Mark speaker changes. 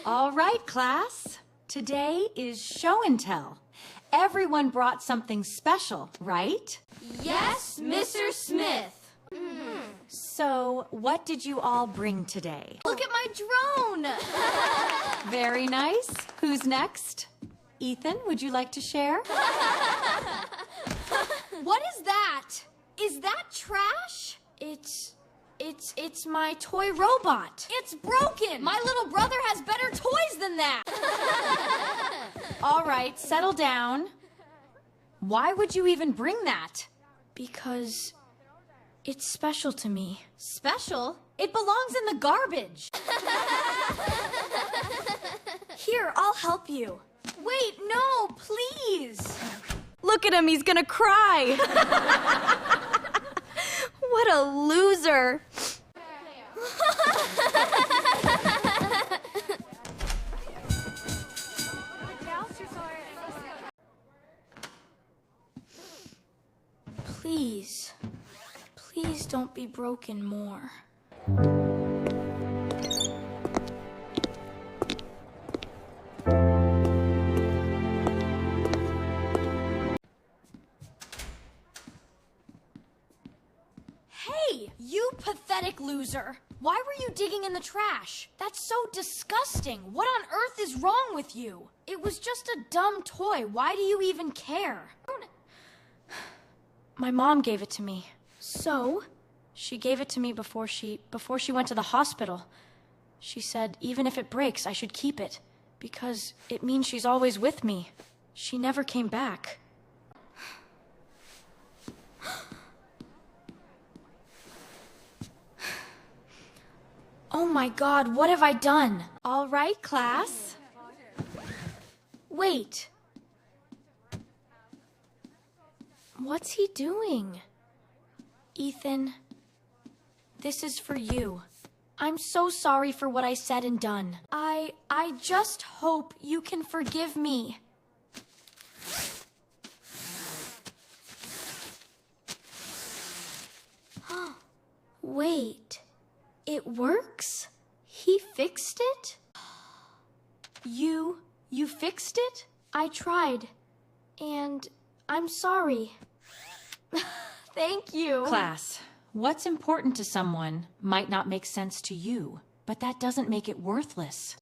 Speaker 1: All right, class. Today is show and tell. Everyone brought something special, right?
Speaker 2: Yes, Mr. Smith.
Speaker 1: So, what did you all bring today?
Speaker 2: Look at my drone.
Speaker 1: Very nice. Who's next? Ethan, would you like to share?
Speaker 2: What is that? Is that trash? It's my toy robot. It's broken. My little brother has better toys than that.
Speaker 1: All right, settle down. Why would you even bring that?
Speaker 2: Because it's special to me. Special? It belongs in the garbage. Here, I'll help you. Wait, no, please. Look at him, he's gonna cry. What a loser. Please, please don't be broken more. Hey, you pathetic loser. Why were you digging in the trash? That's so disgusting. What on earth is wrong with you? It was just a dumb toy. Why do you even care? My mom gave it to me. So? She gave it to me before she went to the hospital. She said even if it breaks, I should keep it because it means she's always with me. She never came back. Oh my God, what have I done?
Speaker 1: All right, class.
Speaker 2: Wait. What's he doing? Ethan, this is for you. I'm so sorry for what I said and done. I just hope you can forgive me. Wait. It works? He fixed it? You fixed it? I tried. And I'm sorry. Thank you.
Speaker 1: Class, what's important to someone might not make sense to you, but that doesn't make it worthless.